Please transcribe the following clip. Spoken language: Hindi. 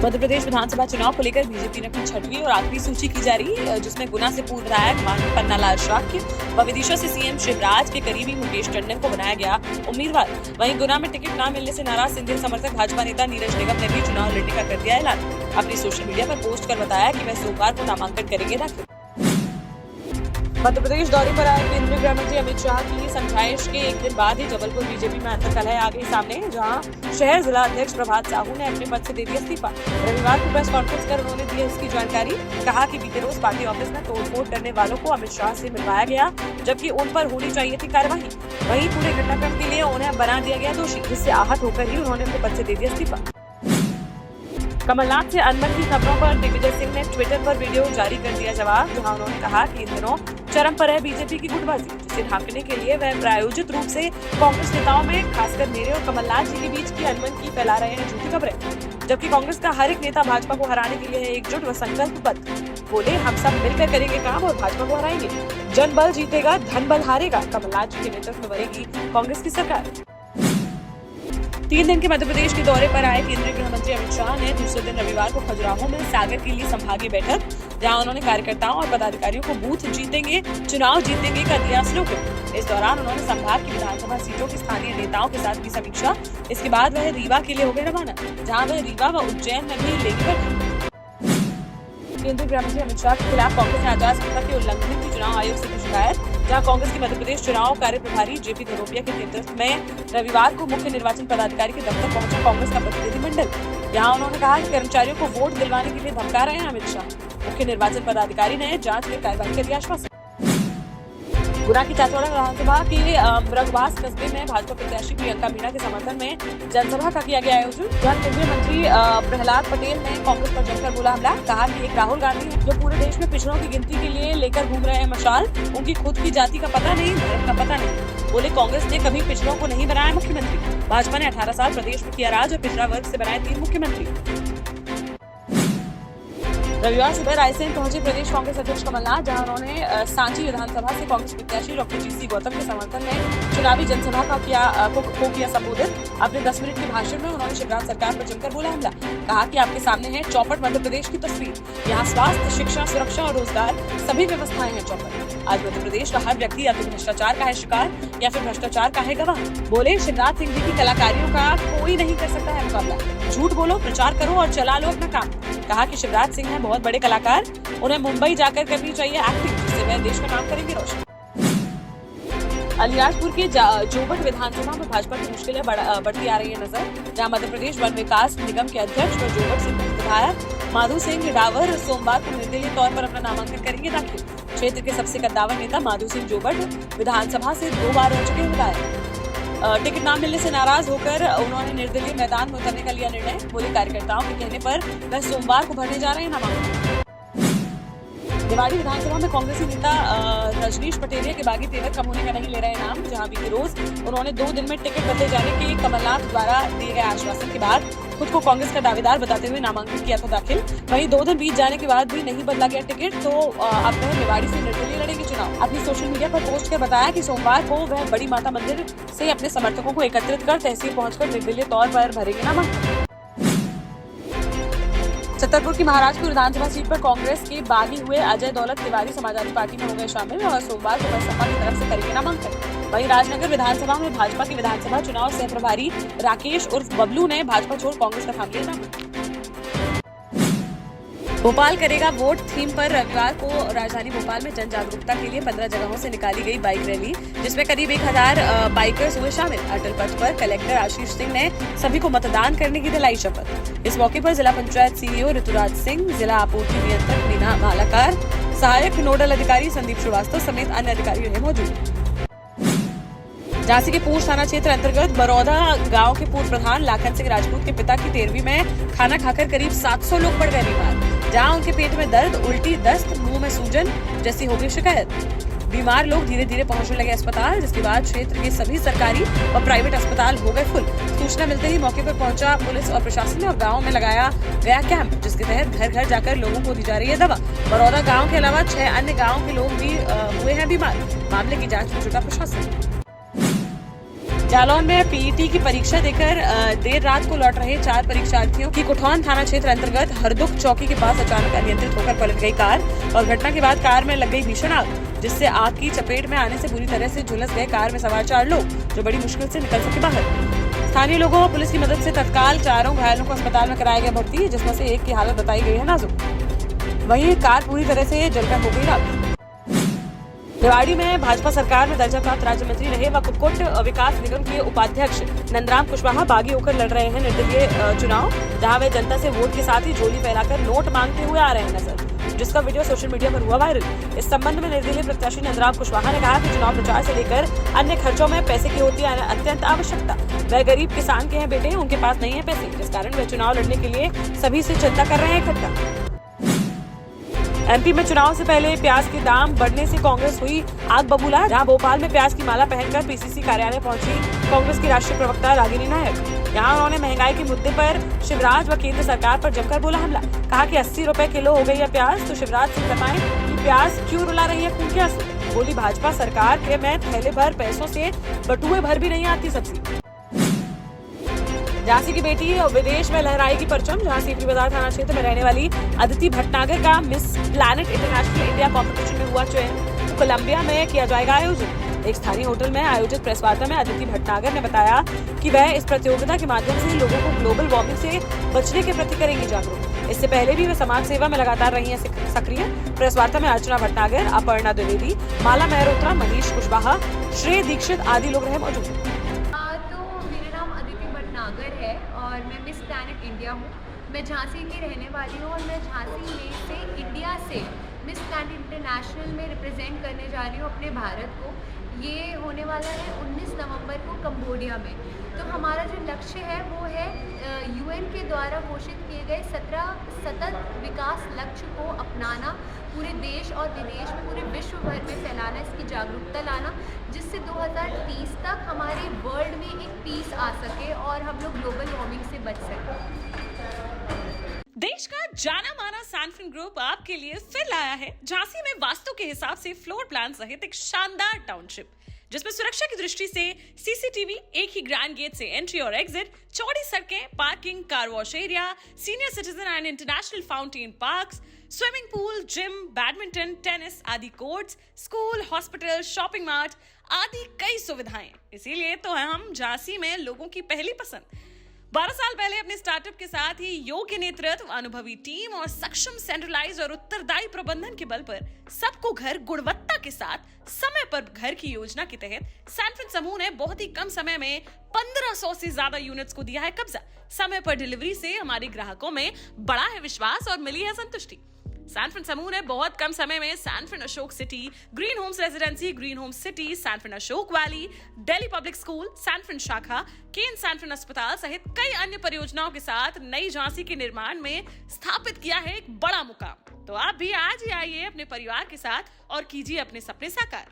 मध्य प्रदेश विधानसभा चुनाव को लेकर बीजेपी ने अपनी छठवीं और आखिरी सूची की जारी, जिसमें गुना से पूर्व विधायक पन्नालाल शाक्य व विदिशा से सीएम शिवराज के करीबी मुकेश टंडन को बनाया गया उम्मीदवार। वहीं गुना में टिकट न मिलने से नाराज सिंधिया समर्थक भाजपा नेता नीरज निगम ने भी चुनाव लड़ने का कर दिया ऐलान। अपनी सोशल मीडिया पर पोस्ट कर बताया कि वह सोमवार को नामांकन करेंगे दाखिल। मध्य प्रदेश दौरे पर आए केंद्रीय गृह मंत्री अमित शाह की समझाइश के एक दिन बाद ही जबलपुर बीजेपी में अंतर्कलह आ गई सामने, जहां शहर जिला अध्यक्ष प्रभात साहू ने अपने पद से दे दिया इस्तीफा। रविवार को प्रेस कॉन्फ्रेंस कर उन्होंने दी इसकी जानकारी। कहा कि बीते रोज पार्टी ऑफिस में तोड़फोड़ करने वालों को अमित शाह से मिलवाया गया, जबकि उन पर होनी चाहिए थी कार्यवाही। वहीं पूरे घटनाक्रम के लिए उन्हें बना दिया गया दोषी, जिससे आहत होकर ही उन्होंने अपने पद से दे दिया इस्तीफा। कमलनाथ से अनबन की खबरों पर दिग्विजय सिंह ने ट्विटर पर वीडियो जारी कर दिया जवाब, जहां उन्होंने कहा कि इन दिनों चरम पर है बीजेपी की गुटबाजी, जिसे ढांकने के लिए वह प्रायोजित रूप से कांग्रेस नेताओं में खासकर मेरे और कमलनाथ जी के बीच की अनबन की फैला रहे हैं झूठी खबरें, जबकि कांग्रेस का हर एक नेता भाजपा को हराने के लिए है एकजुट व संकल्पबद्ध। बोले, हम सब मिलकर करेंगे काम और भाजपा को हराएंगे। जन बल जीतेगा, धन बल हारेगा। कमलनाथ जी के नेतृत्व में बनेगी कांग्रेस की सरकार। 3 दिन के मध्य प्रदेश के दौरे पर आए केंद्रीय गृह मंत्री अमित शाह ने दूसरे दिन रविवार को खजुराहो में सागर के लिए संभागीय बैठक, जहां उन्होंने कार्यकर्ताओं और पदाधिकारियों को बूथ जीतेंगे चुनाव जीतेंगे का दिया स्लोगन। इस दौरान उन्होंने संभाग की विधानसभा सीटों के स्थानीय नेताओं के साथ की समीक्षा। इसके बाद वह रीवा के लिए हो गए रवाना, जहाँ वह रीवा व उज्जैन में भी लेंगे बैठक। केंद्रीय गृह मंत्री अमित शाह के खिलाफ कांग्रेस ने आचार संहिता के उल्लंघन की चुनाव आयोग से की शिकायत, जहां कांग्रेस के मध्य प्रदेश चुनाव कार्य प्रभारी जेपी धनोपिया के नेतृत्व में रविवार को मुख्य निर्वाचन पदाधिकारी के दफ्तर पहुंचा कांग्रेस का प्रतिनिधिमंडल। यहां उन्होंने कहा कि कर्मचारियों को वोट दिलवाने के लिए धमका रहे हैं अमित शाह। मुख्य निर्वाचन पदाधिकारी ने जांच कर कार्रवाई का दिया आश्वासन। गुना की चाचौड़ा विधानसभा के मृगवास कस्बे में भाजपा प्रत्याशी प्रियंका मीणा के समर्थन में जनसभा का किया गया आयोजन, जहां केंद्रीय मंत्री प्रहलाद पटेल ने कांग्रेस पर जमकर बोला हमला। कहा कि एक राहुल गांधी है जो पूरे देश में पिछड़ों की गिनती के लिए लेकर घूम रहे हैं मशाल, उनकी खुद की जाति का पता नहीं, धर्म का पता नहीं। बोले, कांग्रेस ने कभी पिछड़ों को नहीं बनाया मुख्यमंत्री। भाजपा ने 18 साल प्रदेश में किया राज और पिछड़ा वर्ग से बनाए 3 मुख्यमंत्री। रविवार सुबह रायसेन पहुंचे प्रदेश कांग्रेस अध्यक्ष कमलनाथ, जहां उन्होंने सांची विधानसभा से कांग्रेस प्रत्याशी डॉक्टर जीसी गौतम के समर्थन में चुनावी जनसभा को किया संबोधित। अपने 10 मिनट के भाषण में उन्होंने शिवराज सरकार पर जमकर बोला हमला। कहा कि आपके सामने है चौपट मध्य प्रदेश की तस्वीर। यहाँ स्वास्थ्य, शिक्षा, सुरक्षा और रोजगार सभी व्यवस्थाएं हैं चौपट। आज मध्य प्रदेश का हर व्यक्ति या तो भ्रष्टाचार का है शिकार या फिर भ्रष्टाचार का है गवाह। बोले, शिवराज सिंह जी की कलाकारियों का कोई नहीं कर सकता है मुकाबला। झूठ बोलो, प्रचार करो और चला लो अपना काम। कहा कि शिवराज सिंह हैं बहुत बड़े कलाकार, उन्हें मुंबई जाकर करनी चाहिए एक्टिंग, जिससे वह देश का नाम करेंगे रोशन। अलीराजपुर के जोबट विधानसभा में भाजपा की मुश्किलें बढ़ती आ रही है नजर, जहां मध्य प्रदेश वन विकास निगम के अध्यक्ष व जोबट से विधायक माधु सिंह डावर सोमवार को निर्दलीय तौर पर अपना नामांकन करेंगे दाखिल। क्षेत्र के सबसे कद्दावर नेता माधु सिंह जोबट विधानसभा से 2 बार रह चुके विधायक। टिकट न मिलने से नाराज होकर उन्होंने निर्दलीय मैदान में उतरने का लिया निर्णय। बोले, कार्यकर्ताओं के कहने पर वह सोमवार को भरने जा रहे हैं नामांकन। निवाड़ी विधानसभा में कांग्रेसी नेता रजनीश पटेलिया के बागी तेवर कम होने का नहीं ले रहे नाम, जहां बीते रोज उन्होंने 2 दिन में टिकट बदले जाने के कमलनाथ द्वारा दिए गए आश्वासन के बाद खुद को कांग्रेस का दावेदार बताते हुए नामांकन किया था दाखिल। वहीं 2 दिन बीत जाने के बाद भी नहीं बदला गया टिकट, तो अब वह निवाड़ी से निर्दलीय लड़ेंगे चुनाव। अपनी सोशल मीडिया पर पोस्ट कर बताया कि सोमवार को वह बड़ी माता मंदिर से अपने समर्थकों को एकत्रित कर तहसील पहुंचकर निर्दलीय तौर पर भरेंगे नामांकन। छतरपुर की महाराजपुर विधानसभा सीट पर कांग्रेस के बागी हुए अजय दौलत तिवारी समाजवादी पार्टी में हो गए शामिल और सोमवार को बसपा की तरफ से करेंगे नामांकन। वहीं राजनगर विधानसभा में भाजपा के विधानसभा चुनाव सह प्रभारी राकेश उर्फ बबलू ने भाजपा छोड़ कांग्रेस का थाम लिया नाम। भोपाल करेगा वोट थीम पर रविवार को राजधानी भोपाल में जन जागरूकता के लिए 15 जगहों से निकाली गई बाइक रैली, जिसमें करीब 1000 बाइकर्स हुए शामिल। अटल पथ पर कलेक्टर आशीष सिंह ने सभी को मतदान करने की दिलाई शपथ। इस मौके पर जिला पंचायत सीईओ ऋतुराज सिंह, जिला आपूर्ति नियंत्रक मीना मालाकार, सहायक नोडल अधिकारी संदीप श्रीवास्तव समेत अन्य अधिकारी रहे मौजूद। झांसी के पूंछ थाना क्षेत्र अंतर्गत बरौदा गांव के पूर्व प्रधान लाखन सिंह राजपूत के पिता की 13वीं में खाना खाकर करीब 700 लोग पड़ गए बीमार, जहां उनके पेट में दर्द, उल्टी, दस्त, मुंह में सूजन जैसी हो गई शिकायत। बीमार लोग धीरे धीरे पहुंचने लगे अस्पताल, जिसके बाद क्षेत्र के सभी सरकारी और प्राइवेट अस्पताल हो गए फुल। सूचना मिलते ही मौके पर पहुंचा पुलिस और प्रशासन ने और गाँव में लगाया गया कैंप, जिसके तहत घर घर जाकर लोगों को दी जा रही है दवा। बरौदा गाँव के अलावा 6 अन्य गाँव के लोग भी हुए हैं बीमार। मामले की जाँच में जुटा प्रशासन। जालौन में पीईटी की परीक्षा देकर देर रात को लौट रहे 4 परीक्षार्थियों की कुठौन थाना क्षेत्र अंतर्गत हरदुख चौकी के पास अचानक अनियंत्रित होकर पलट गई कार और घटना के बाद कार में लग गई भीषण आग, जिससे आग की चपेट में आने से बुरी तरह से झुलस गए कार में सवार 4 लोग, जो बड़ी मुश्किल से निकल सके बाहर। स्थानीय लोगों और पुलिस की मदद से तत्काल चारों घायलों को अस्पताल में कराया गया भर्ती, जिसमें से एक की हालत बताई गई है नाजुक। वहीं कार पूरी तरह से जलकर हो गई राख। रेवाड़ी में भाजपा सरकार में दर्जा प्राप्त राज्य मंत्री रहे व कुक्कुट विकास निगम के उपाध्यक्ष नंदराम कुशवाहा बागी होकर लड़ रहे हैं निर्दलीय चुनाव, जहां वे जनता से वोट के साथ ही झोली फैलाकर नोट मांगते हुए आ रहे हैं नजर, जिसका वीडियो सोशल मीडिया पर हुआ वायरल। इस संबंध में निर्दलीय प्रत्याशी नंदराम कुशवाहा ने कहा कि चुनाव प्रचार से लेकर अन्य खर्चों में पैसे की होती है अत्यंत आवश्यकता। वह गरीब किसान के हैं बेटे, उनके पास नहीं है पैसे, जिस कारण वे चुनाव लड़ने के लिए सभी से चिंता कर रहे हैं इकट्ठा। एमपी में चुनाव से पहले प्याज के दाम बढ़ने से कांग्रेस हुई आग बबूला, जहां भोपाल में प्याज की माला पहनकर पीसीसी कार्यालय पहुंची कांग्रेस की राष्ट्रीय प्रवक्ता रागिनी नायक। यहां उन्होंने महंगाई के मुद्दे पर शिवराज व केंद्र सरकार पर जमकर बोला हमला। कहा कि 80 रुपए किलो हो गई है प्याज, तो शिवराज सिंह बताएं कि प्याज क्यों रुला रही है खून के आंसू। बोली भाजपा सरकार के में थैले भर पैसों से बटुए भर भी नहीं आती सब्जी। झांसी की बेटी विदेश में लहराएगी परचम, जहां सीपी बाजार थाना क्षेत्र में रहने वाली अदिति भटनागर का miss planet international India competition में हुआ चयन। कोलंबिया में किया जाएगा आयोजन। एक स्थानीय होटल में आयोजित प्रेस वार्ता में अदिति भटनागर ने बताया कि वह इस प्रतियोगिता के माध्यम से लोगों को ग्लोबल वार्मिंग से बचने के प्रति करेंगी जागरूक। इससे पहले भी वे समाज सेवा में लगातार रही हैं सक्रिय। प्रेस वार्ता में अर्चना भटनागर, अपर्णा द्विवेदी, माला मेहरोत्रा, मनीष कुशवाहा, श्रेय दीक्षित आदि लोग रहे मौजूद। है और मैं मिस प्लैनेट इंडिया हूँ। मैं झांसी की रहने वाली हूँ और मैं झांसी में से इंडिया से मिस प्लैनेट इंटरनेशनल में रिप्रेजेंट करने जा रही हूँ अपने भारत को। ये होने वाला है 19 नवंबर को कंबोडिया में। तो हमारा जो लक्ष्य है वो है यूएन के द्वारा घोषित किए गए 17 सतत विकास लक्ष्य को अपनाना, पूरे देश और विदेश में, पूरे विश्व भर में फैलाना, इसकी जागरूकता लाना, जिससे 2030 तक हमारे वर्ल्ड में एक पीस आ सके और हम लोग ग्लोबल वार्मिंग से बच सकें। देश का जाना माना सैनफिन ग्रुप आपके लिए फिर लाया है झांसी में वास्तु के हिसाब से फ्लोर प्लान सहित एक शानदार टाउनशिप, जिसमें सुरक्षा की दृष्टि से सीसीटीवी, एक ही ग्रैंड गेट से एंट्री और एग्जिट, चौड़ी सड़कें, parking, car wash area, senior citizen and international fountain parks, swimming pool, gym, badminton, tennis आदि courts, school, hospital, shopping mart आदि कई सुविधाएं। इसीलिए तो हम झांसी में लोगों की पहली पसंद। 12 साल पहले अपने स्टार्टअप के साथ ही योग्य नेतृत्व, अनुभवी टीम और सक्षम सेंट्रलाइज और उत्तरदायी प्रबंधन के बल पर सबको घर गुणवत्ता के साथ समय पर घर की योजना के तहत सैनफिन समूह ने बहुत ही कम समय में 1500 से ज्यादा यूनिट्स को दिया है कब्जा। समय पर डिलीवरी से हमारे ग्राहकों में बड़ा है विश्वास और मिली है संतुष्टि। सैनफिन समूह ने बहुत कम समय में Sanfin Ashok city, green homes residency, green homes city, Sanfin Ashok valley, Delhi public school, Sanfin शाखा, केन सैनफिन अस्पताल सहित कई अन्य परियोजनाओं के साथ नई झांसी के निर्माण में स्थापित किया है एक बड़ा मुकाम। तो आप भी आज ही आइए अपने परिवार के साथ और कीजिए अपने सपने साकार।